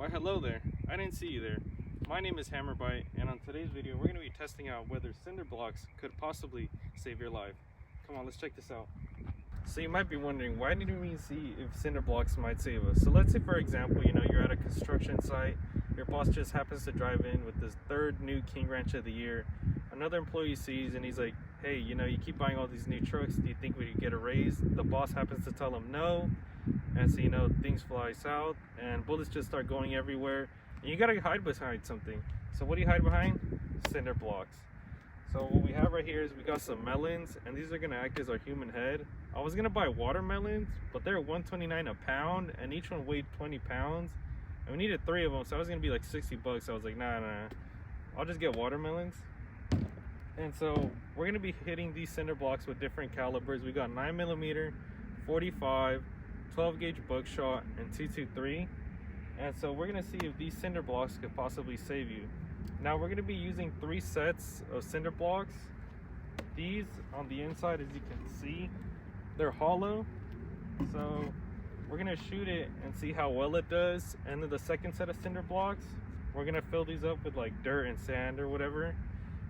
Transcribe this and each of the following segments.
Why hello there, I didn't see you there. My name is Hammerbite, and on today's video we're going to be testing out whether cinder blocks could possibly save your life. Come on, let's check this out. So you might be wondering, why didn't we see if cinder blocks might save us? So let's say, for example, you're at a construction site, your boss just happens to drive in with this third new King Ranch of the year. Another employee sees and he's like, hey, you keep buying all these new trucks, do you think we could get a raise? The boss happens to tell him no, and so things fly south and bullets just start going everywhere, and you gotta hide behind something. So what do you hide behind? Cinder blocks. So what we have right here is we got some melons, and these are gonna act as our human head. I was gonna buy watermelons, but they're $1.29 a pound, and each one weighed 20 pounds, and we needed 3 of them, so I was gonna be like 60 bucks. I was like, nah, I'll just get watermelons. And so we're gonna be hitting these cinder blocks with different calibers. We got 9mm, 45, 12 gauge buckshot, and 223. And so we're gonna see if these cinder blocks could possibly save you. Now we're gonna be using 3 sets of cinder blocks. These on the inside, as you can see, they're hollow. So we're gonna shoot it and see how well it does. And then the second set of cinder blocks, we're gonna fill these up with like dirt and sand or whatever.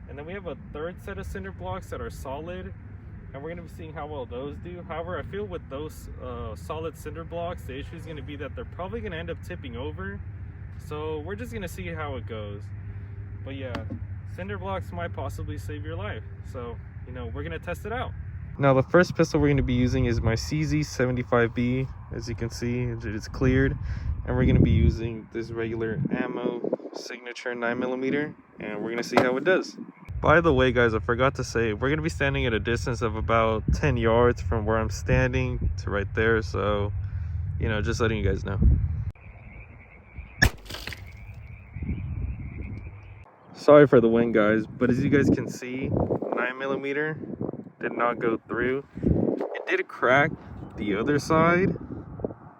And then we have a third set of cinder blocks that are solid, and we're gonna be seeing how well those do. However, I feel with those solid cinder blocks, the issue is gonna be that they're probably gonna end up tipping over. So we're just gonna see how it goes. But yeah, cinder blocks might possibly save your life. So, we're gonna test it out. Now the first pistol we're gonna be using is my CZ75B. As you can see, it's cleared. And we're gonna be using this regular ammo signature 9mm, and we're gonna see how it does. By the way, guys, I forgot to say, we're gonna be standing at a distance of about 10 yards from where I'm standing to right there. So, just letting you guys know. Sorry for the wind, guys, but as you guys can see, 9mm did not go through. It did crack the other side,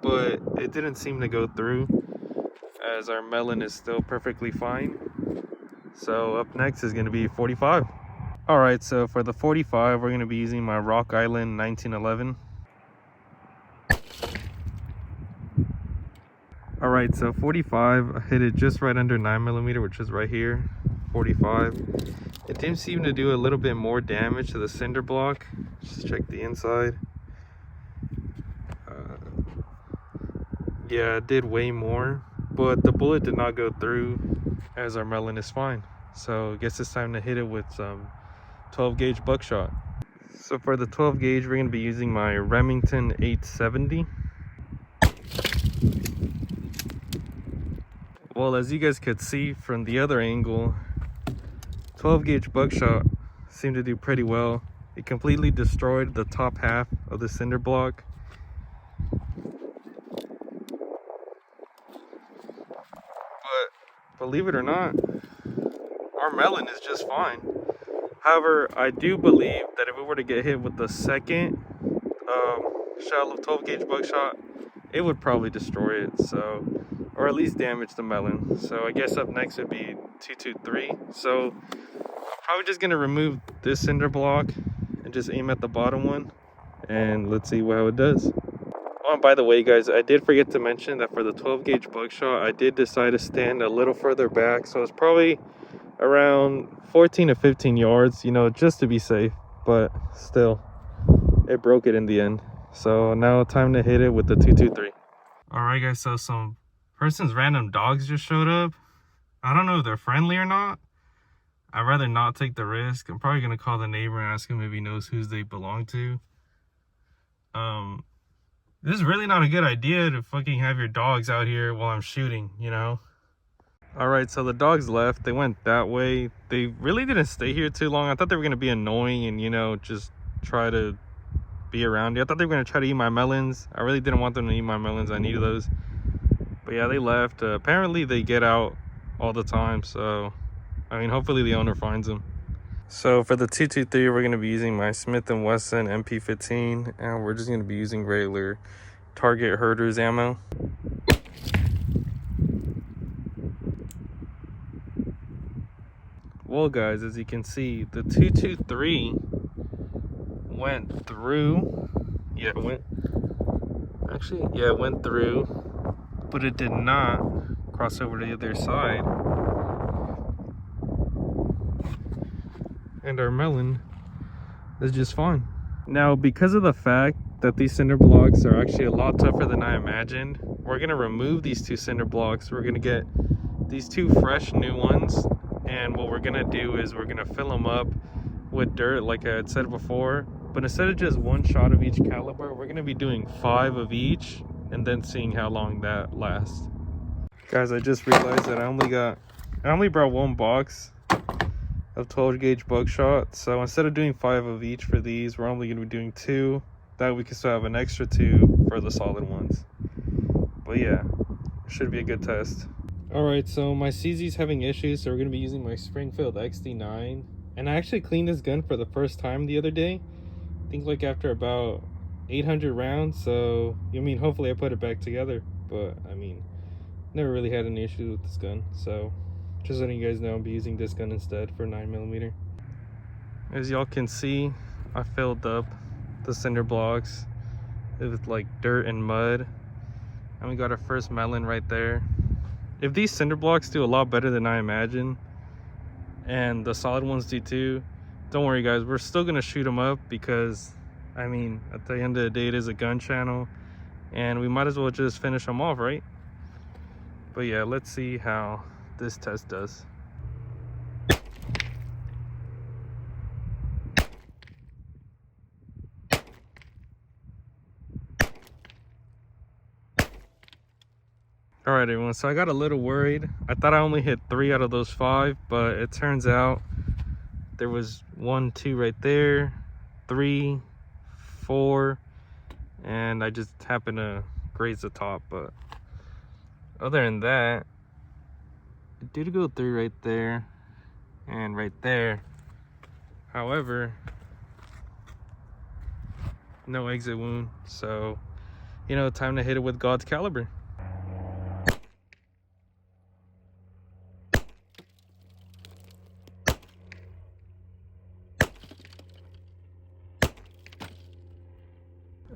but it didn't seem to go through, as our melon is still perfectly fine. So up next is going to be 45. Alright, so for the 45, we're going to be using my Rock Island 1911. Alright, so 45, I hit it just right under 9mm, which is right here. 45. It did seem to do a little bit more damage to the cinder block. Just check the inside. Yeah, it did way more, but the bullet did not go through, as our melon is fine. So I guess it's time to hit it with some 12 gauge buckshot. So for the 12 gauge, we're going to be using my Remington 870. Well, as you guys could see from the other angle, 12 gauge buckshot seemed to do pretty well. It completely destroyed the top half of the cinder block. But believe it or not, our melon is just fine. However, I do believe that if we were to get hit with the second shell of 12 gauge buckshot, it would probably destroy it, so, or at least damage the melon. So I guess up next would be 223. So I'm probably just gonna remove this cinder block and just aim at the bottom one, and let's see how it does. Oh, by the way, guys, I did forget to mention that for the 12 gauge buckshot, I did decide to stand a little further back, so it's probably around 14 to 15 yards, just to be safe. But still, it broke it in the end. So now time to hit it with the 223. All right, guys, so some person's random dogs just showed up. I don't know if they're friendly or not. I'd rather not take the risk. I'm probably gonna call the neighbor and ask him if he knows whose they belong to. This is really not a good idea to fucking have your dogs out here while I'm shooting, Alright, so the dogs left. They went that way. They really didn't stay here too long. I thought they were going to be annoying and, just try to be around you. I thought they were going to try to eat my melons. I really didn't want them to eat my melons. I needed those. But yeah, they left. Apparently they get out all the time. So, hopefully the owner finds them. So for the 223, we're going to be using my Smith & Wesson MP15, and we're just going to be using regular Target Herders ammo. Well, guys, as you can see, the 223 went through. Yeah, it went through, but it did not cross over to the other side. And our melon is just fine. Now, because of the fact that these cinder blocks are actually a lot tougher than I imagined, we're gonna remove these 2 cinder blocks. We're gonna get these 2 fresh new ones, and what we're gonna do is we're gonna fill them up with dirt like I had said before, but instead of just 1 shot of each caliber, we're gonna be doing 5 of each and then seeing how long that lasts. Guys, I just realized that I only brought 1 box of 12 gauge buckshot, so instead of doing 5 of each for these, we're only going to be doing 2. That way we can still have an extra 2 for the solid ones. But yeah, should be a good test. Alright, so my CZ's having issues, so we're going to be using my Springfield XD9. And I actually cleaned this gun for the first time the other day. I think like after about 800 rounds, so I mean hopefully I put it back together. But I mean, never really had any issues with this gun, so just letting you guys know I'll be using this gun instead for 9mm. As y'all can see, I filled up the cinder blocks with like dirt and mud, and we got our first melon right there. If these cinder blocks do a lot better than I imagine, and the solid ones do too, don't worry guys, we're still gonna shoot them up, because I mean at the end of the day it is a gun channel and we might as well just finish them off, right? But yeah, let's see how this test does. All right everyone, so I got a little worried. I thought I only hit 3 out of those 5, but it turns out there was 1, 2 right there, 3, 4, and I just happened to graze the top. But other than that, it did go through right there and right there. However, no exit wound, so you know, time to hit it with God's caliber.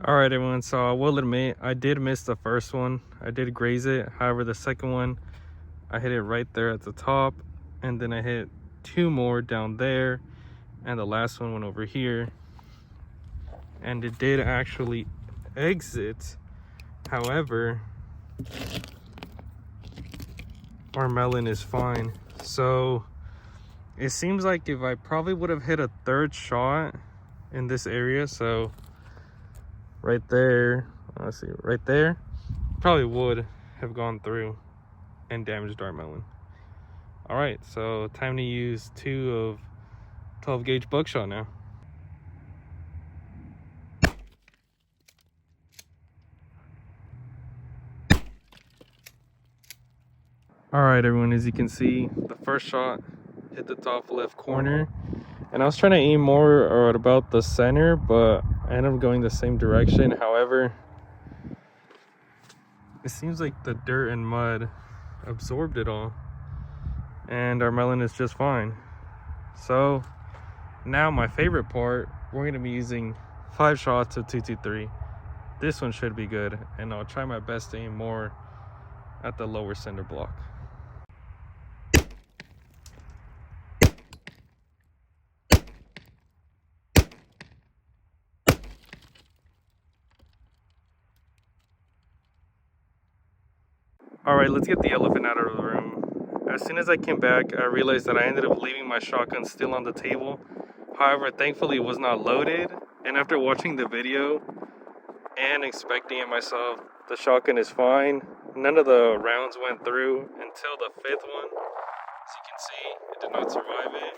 All right everyone, so I will admit I did miss the first one. I did graze it. However, the second one I hit it right there at the top, and then I hit 2 more down there, and the last one went over here, and it did actually exit. However, our melon is fine. So it seems like if I probably would have hit a 3rd shot in this area, so right there, let's see, right there, probably would have gone through and damaged our melon. All right, so time to use 2 of 12 gauge buckshot now. All right everyone, as you can see, the first shot hit the top left corner, and I was trying to aim more at about the center, but I ended up going the same direction. However, it seems like the dirt and mud absorbed it all, and our melon is just fine. So now my favorite part, we're going to be using 5 shots of 223. This one should be good, and I'll try my best to aim more at the lower cinder block. All right, let's get the elephant out of the room. As soon as I came back, I realized that I ended up leaving my shotgun still on the table. However, thankfully it was not loaded. And after watching the video and inspecting it myself, the shotgun is fine. None of the rounds went through until the 5th one. As you can see, it did not survive it.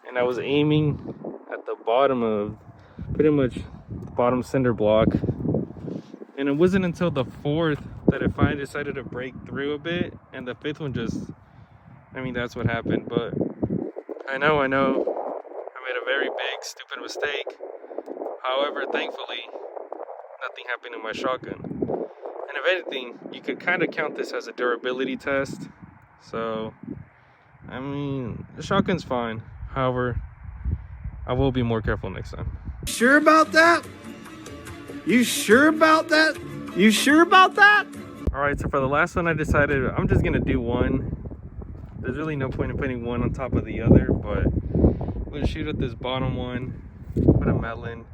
And I was aiming at the bottom of, pretty much the bottom cinder block. And it wasn't until the 4th that I finally decided to break through a bit, and the 5th one just, I mean, that's what happened. But I know I made a very big stupid mistake. However, thankfully nothing happened in my shotgun, and if anything, you could kind of count this as a durability test. So I mean, the shotgun's fine. However, I will be more careful next time. Sure about that? You sure about that? You sure about that? Alright, so for the last one I decided I'm just gonna do one. There's really no point in putting one on top of the other, but we'll shoot at this bottom one, put a melon.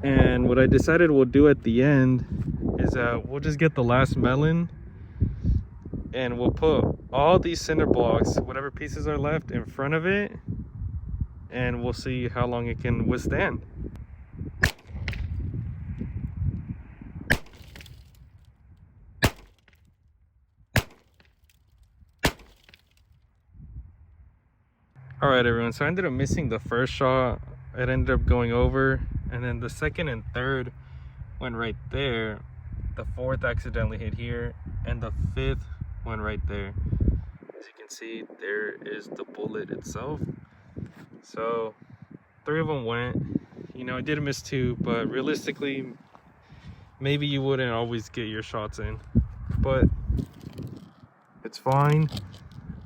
And what I decided we'll do at the end is we'll just get the last melon and we'll put all these cinder blocks, whatever pieces are left, in front of it, and we'll see how long it can withstand. Alright everyone, so I ended up missing the first shot. It ended up going over, and then the second and third went right there. The fourth accidentally hit here, and the fifth went right there. As you can see, there is the bullet itself. So 3 of them went. You know, I did miss 2, but realistically maybe you wouldn't always get your shots in, but it's fine,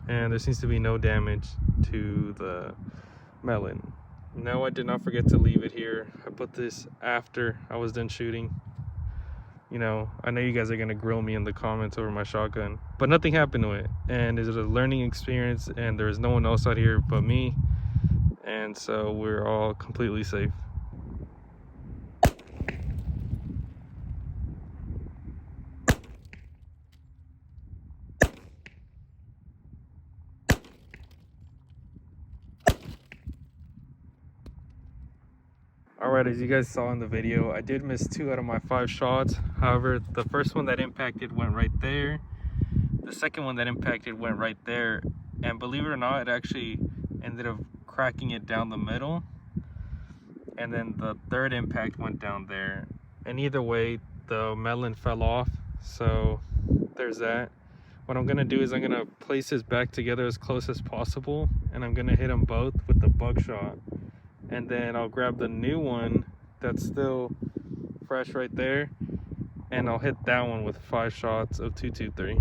and there seems to be no damage to the melon. No, I did not forget to leave it here. I put this after I was done shooting. You know, I know you guys are gonna grill me in the comments over my shotgun, but nothing happened to it, and it's a learning experience, and there's no one else out here but me, and so we're all completely safe. Alright, as you guys saw in the video, I did miss 2 out of my 5 shots. However, the first one that impacted went right there. The second one that impacted went right there. And believe it or not, it actually ended up cracking it down the middle. And then the third impact went down there. And either way, the melon fell off. So there's that. What I'm going to do is I'm going to place this back together as close as possible. And I'm going to hit them both with the buckshot. And then I'll grab the new one that's still fresh right there, and I'll hit that one with 5 shots of 223.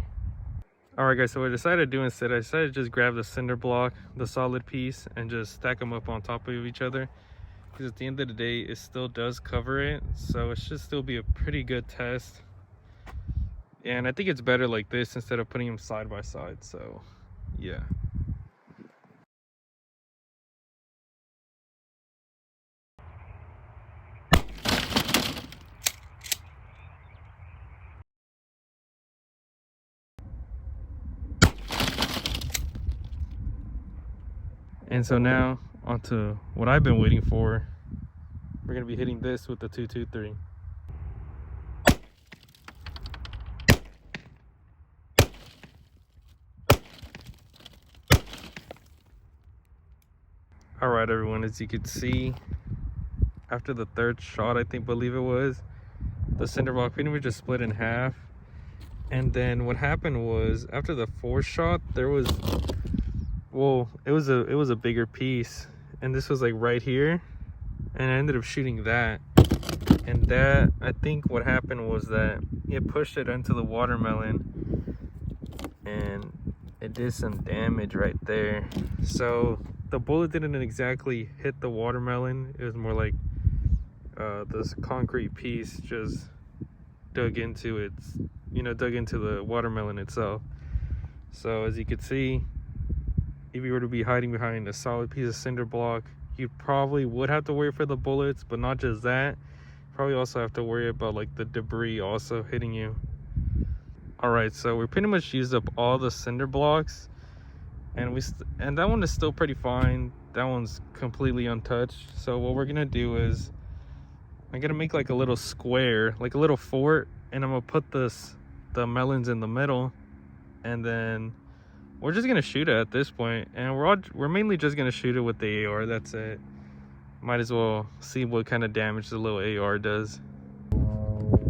Alright guys, so what I decided to do instead, I decided to just grab the cinder block, the solid piece, and just stack them up on top of each other, because at the end of the day it still does cover it, so it should still be a pretty good test. And I think it's better like this instead of putting them side by side, so yeah. And so now onto what I've been waiting for. We're gonna be hitting this with the 223. All right, everyone, as you can see, after the third shot, I believe it was, the cinder block pretty much just split in half. And then what happened was, after the fourth shot, there was, well, it was a bigger piece, and this was like right here, and I ended up shooting that. And that, I think what happened was that it pushed it into the watermelon, and it did some damage right there. So the bullet didn't exactly hit the watermelon. It was more like this concrete piece just dug into its, dug into the watermelon itself. So as you can see, if you were to be hiding behind a solid piece of cinder block, you probably would have to worry for the bullets, but not just that, probably also have to worry about like the debris also hitting you. All right, so we pretty much used up all the cinder blocks, and that one is still pretty fine. That one's completely untouched. So what we're gonna do is I'm gonna make like a little square, like a little fort, and I'm gonna put the melons in the middle, and then we're just gonna shoot it at this point, and we're mainly just gonna shoot it with the AR. That's it. Might as well see what kind of damage the little AR does.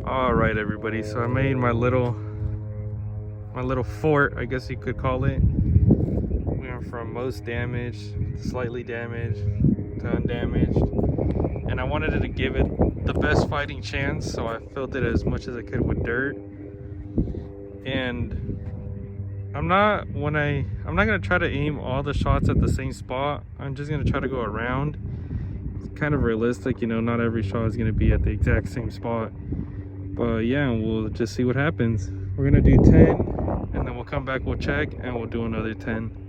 All right, everybody. So I made my little fort, I guess you could call it. We went from most damaged, slightly damaged, to undamaged, and I wanted to give it the best fighting chance, so I filled it as much as I could with dirt. And I'm not gonna try to aim all the shots at the same spot. I'm just gonna try to go around. It's kind of realistic, not every shot is gonna be at the exact same spot. But yeah, we'll just see what happens. We're gonna do 10, and then we'll come back, we'll check, and we'll do another 10.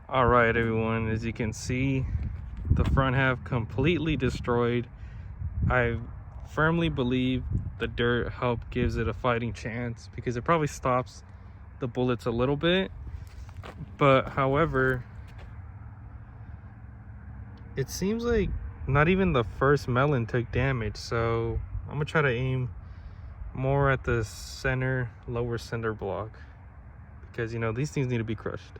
All right, everyone, as you can see, the front half completely destroyed. I firmly believe the dirt help gives it a fighting chance because it probably stops the bullets a little bit. But however, it seems like not even the first melon took damage. So I'm gonna try to aim more at the center, lower cinder block, because, you know, these things need to be crushed.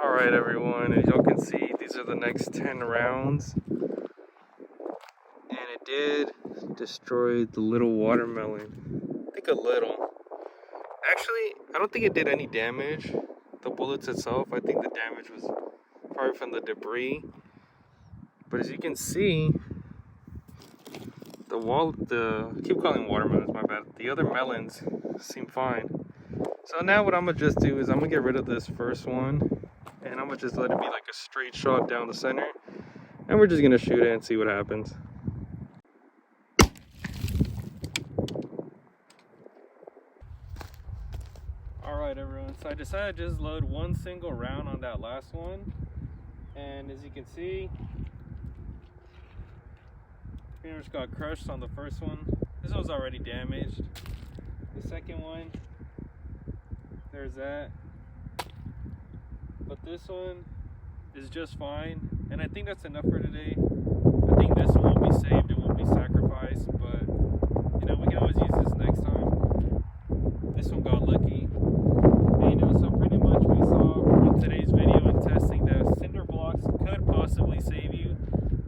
All right, everyone, as y'all can see, these are the next 10 rounds. And it did destroy the little watermelon. I think a little. Actually, I don't think it did any damage, the bullets itself. I think the damage was probably from the debris. But as you can see, I keep calling watermelons, my bad. The other melons seem fine. So now what I'm gonna just do is I'm gonna get rid of this first one, and I'm gonna just let it be like a straight shot down the center. And we're just gonna shoot it and see what happens. Alright, everyone, so I decided to just load one single round on that last one, and as you can see, pretty much got crushed on the first one. This was already damaged. The second one, there's that, but this one is just fine, and I think that's enough for today. I think this one won't be saved, it won't be sacrificed, but you know, we can always use this next time. This one got lucky. So pretty much we saw from today's video and testing that cinder blocks could possibly save you.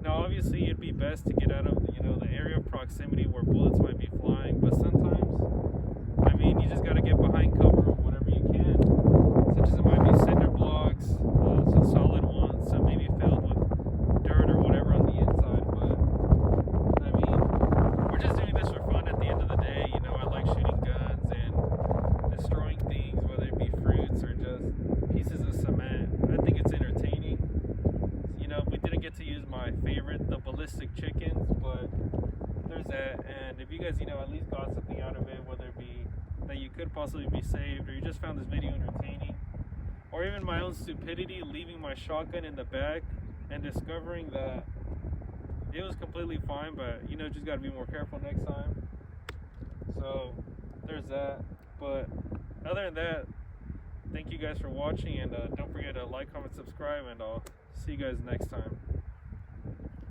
Now obviously it'd be best to get out of, you know, the area of proximity where bullets might be flying, but sometimes, I mean, you just gotta get behind cover of whatever you can, such as it might be cinder blocks, some solid ones, some maybe filled with dirt or whatever on the inside. But I mean, we're just doing this for fun at the end of the day. You know, I like shooting guns and destroying things, whether it be fruits or just pieces of cement. I think it's entertaining. You know, we didn't get to use my favorite, the ballistic chickens, but there's that. And if you guys, you know, at least got something out of it, whether it be that you could possibly be saved, or you just found this video entertaining, or even my own stupidity leaving my shotgun in the back and discovering that it was completely fine, but you know, just got to be more careful next time. So there's that. But other than that, thank you guys for watching, and don't forget to like, comment, subscribe, and I'll see you guys next time.